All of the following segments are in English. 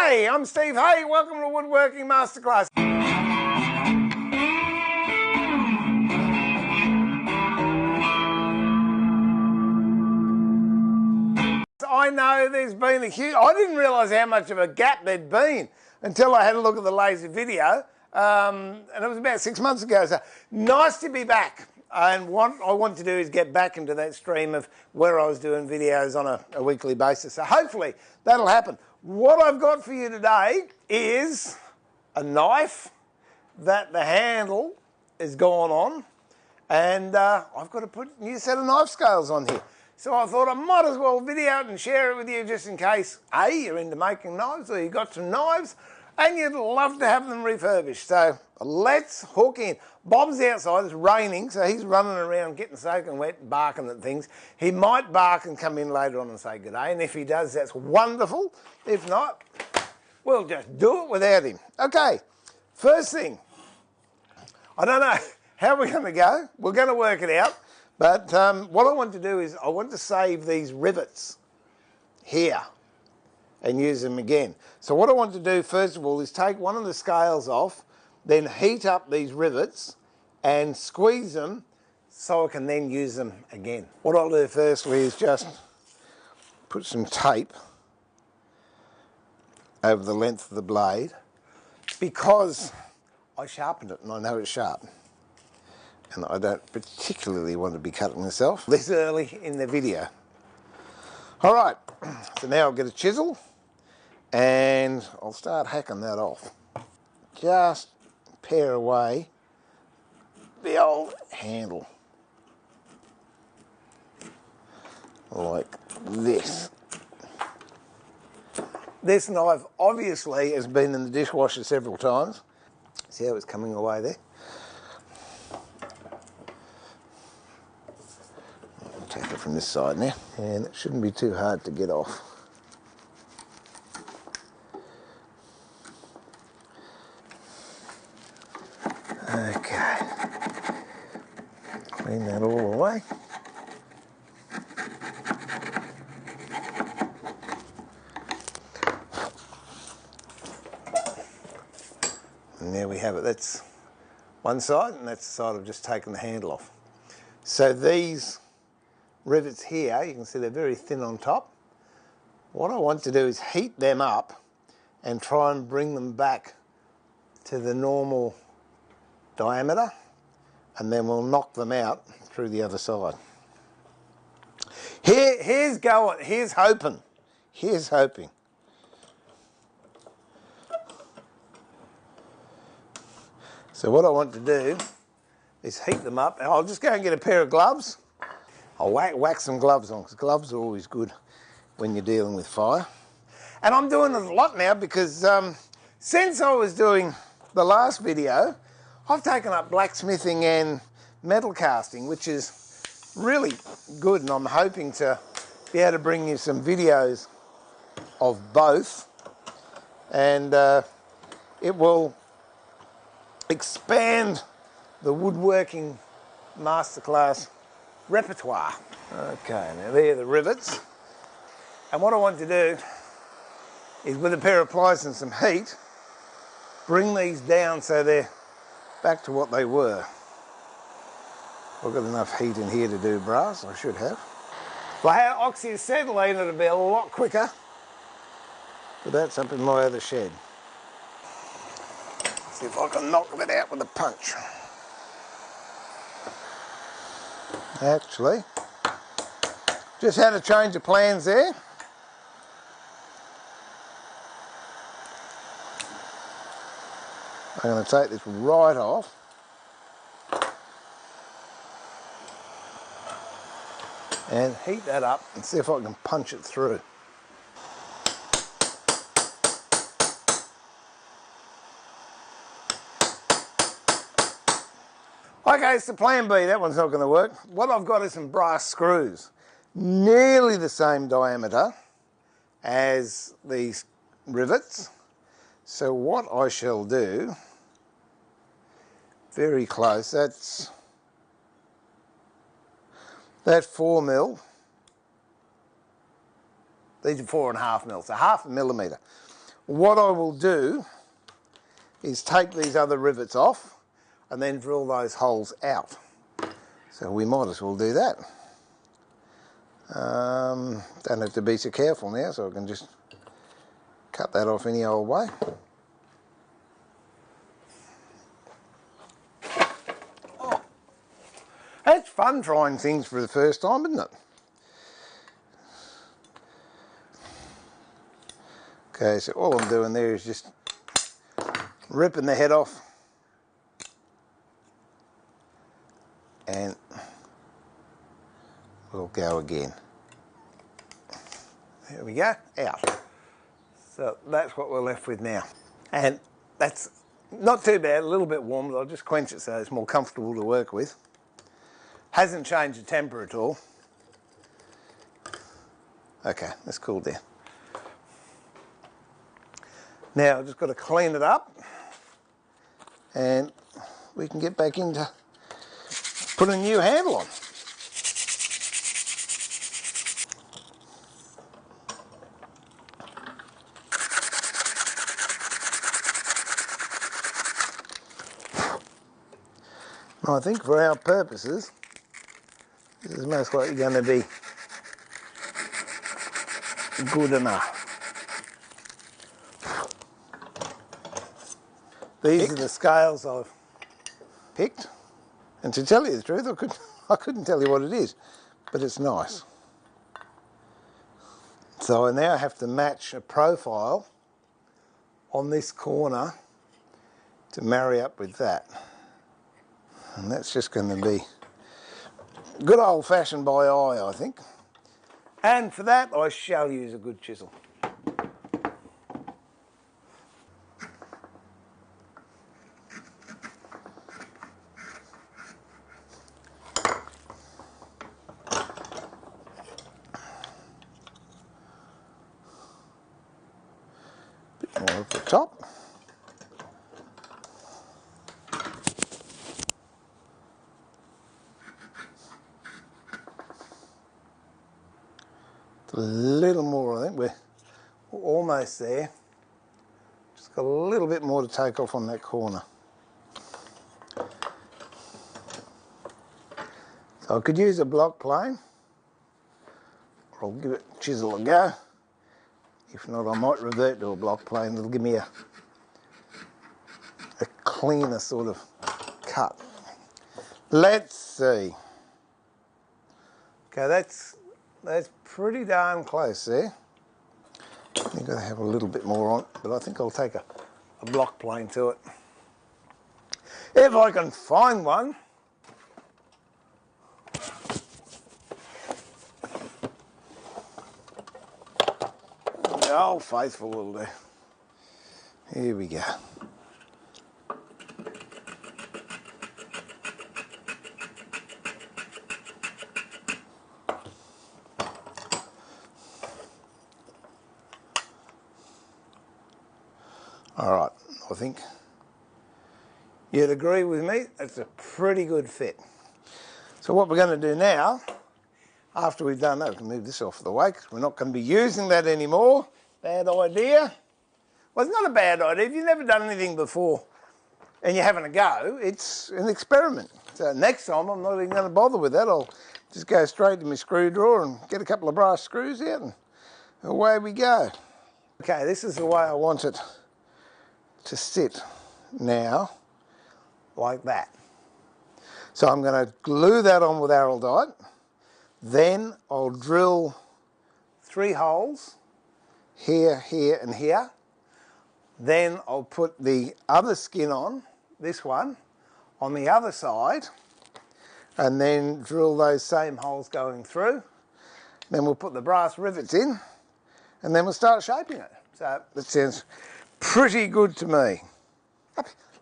G'day, I'm Steve. Hey, welcome to Woodworking Masterclass. I know there's been a huge... I didn't realise how much of a gap there'd been until I had a look at the laser video. And it was about 6 months ago. So nice to be back. And what I want to do is get back into that stream of where I was doing videos on a weekly basis. So hopefully that'll happen. What I've got for you today is a knife that the handle is gone on, and I've got to put a new set of knife scales on here. So I thought I might as well video it and share it with you just in case, A, you're into making knives or you've got some knives and you'd love to have them refurbished. So let's hook in. Bob's outside, it's raining, so he's running around getting soaking wet, barking at things. He might bark and come in later on and say good day, and if he does, that's wonderful. If not, we'll just do it without him. Okay, first thing, I don't know how we're going to go. We're going to work it out, but what I want to do is I want to save these rivets here and use them again. So what I want to do first of all is take one of the scales off, then heat up these rivets and squeeze them so I can then use them again. What I'll do firstly is just put some tape over the length of the blade because I sharpened it and I know it's sharp. And I don't particularly want to be cutting myself this early in the video. All right, so now I'll get a chisel and I'll start hacking that off. Just pare away the old handle like this. This knife obviously has been in the dishwasher several times. See how it's coming away there? I'll take it from this side now, and it shouldn't be too hard to get off. Okay, clean that all away. And there we have it. That's one side, and that's the side I've just taken the handle off. So these rivets here, you can see they're very thin on top. What I want to do is heat them up and try and bring them back to the normal diameter, and then we'll knock them out through the other side. Here's going, here's hoping. Here's hoping. So what I want to do is heat them up. I'll just go and get a pair of gloves. I'll whack some gloves on, because gloves are always good when you're dealing with fire. And I'm doing it a lot now because since I was doing the last video, I've taken up blacksmithing and metal casting, which is really good, and I'm hoping to be able to bring you some videos of both, and it will expand the woodworking masterclass repertoire. Okay, now there are the rivets, and what I want to do is with a pair of pliers and some heat, bring these down so they're back to what they were. I've got enough heat in here to do brass, I should have. If I had oxyacetylene, it'd be a lot quicker, but that's up in my other shed. See if I can knock that out with a punch. Actually, just had a change of plans there. I'm going to take this right off. And heat that up and see if I can punch it through. Okay, so plan B, that one's not going to work. What I've got is some brass screws, nearly the same diameter as these rivets. So what I shall do, very close, that's 4 mil. These are 4.5 mil, so 0.5 millimetre. What I will do is take these other rivets off and then drill those holes out. So we might as well do that. Don't have to be so careful now, so I can just cut that off any old way. Oh, that's fun trying things for the first time, isn't it? Okay, so all I'm doing there is just ripping the head off and we'll go again. There we go, out. So that's what we're left with now. And that's not too bad, a little bit warm, but I'll just quench it so it's more comfortable to work with. Hasn't changed the temper at all. Okay, that's cool down. Now I've just got to clean it up and we can get back into putting a new handle on. I think for our purposes, this is most likely going to be good enough. These are the scales I've picked, and to tell you the truth, I couldn't tell you what it is, but it's nice. So I now have to match a profile on this corner to marry up with that. And that's just going to be good old-fashioned by eye, I think. And for that, I shall use a good chisel. Bit more at the top. A little more, I think we're almost there. Just got a little bit more to take off on that corner. So I could use a block plane, or I'll give it chisel a go. If not, I might revert to a block plane. It'll give me a cleaner sort of cut. Let's see. Okay, that's pretty darn close there. You've got to have a little bit more on, but I think I'll take a block plane to it. If I can find one. The old faithful will do. Here we go. All right, I think you'd agree with me, it's a pretty good fit. So what we're going to do now, after we've done that, we can move this off the way because we're not going to be using that anymore. Bad idea. Well, it's not a bad idea. If you've never done anything before and you're having a go, it's an experiment. So next time I'm not even going to bother with that. I'll just go straight to my screw drawer and get a couple of brass screws out and away we go. Okay, this is the way I want it to sit now, like that. So I'm going to glue that on with araldite. Then I'll drill 3 holes, here, here and here. Then I'll put the other skin on, this one, on the other side, and then drill those same holes going through. Then we'll put the brass rivets in, and then we'll start shaping it. So that sounds pretty good to me.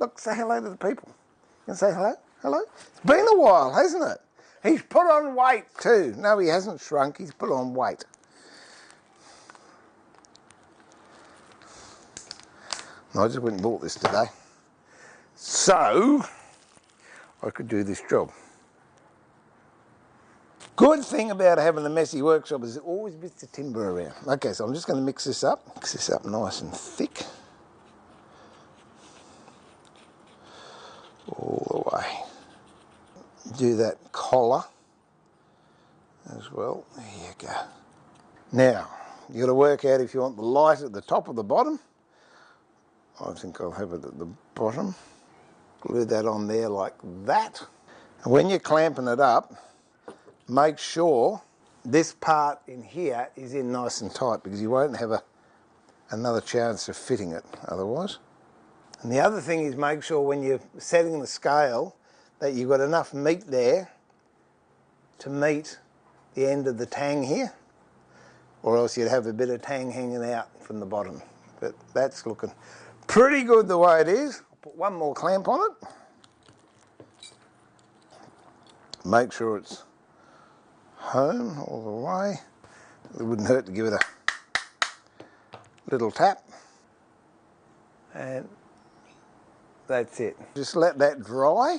Look, say hello to the people. You can say hello? Hello? It's been a while, hasn't it? He's put on weight too. No, he hasn't shrunk, he's put on weight. I just went and bought this today. So, I could do this job. Good thing about having a messy workshop is there's always bits of timber around. Okay, so I'm just going to mix this up. Mix this up nice and thick. All the way. Do that collar as well. There you go. Now, you've got to work out if you want the light at the top or the bottom. I think I'll have it at the bottom. Glue that on there like that. And when you're clamping it up, make sure this part in here is in nice and tight because you won't have another chance of fitting it otherwise. And the other thing is make sure when you're setting the scale that you've got enough meat there to meet the end of the tang here, or else you'd have a bit of tang hanging out from the bottom. But that's looking pretty good the way it is. I'll put one more clamp on it. Make sure it's home all the way. It wouldn't hurt to give it a little tap. And that's it. Just let that dry.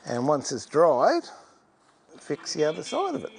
And once it's dried, fix the other side of it.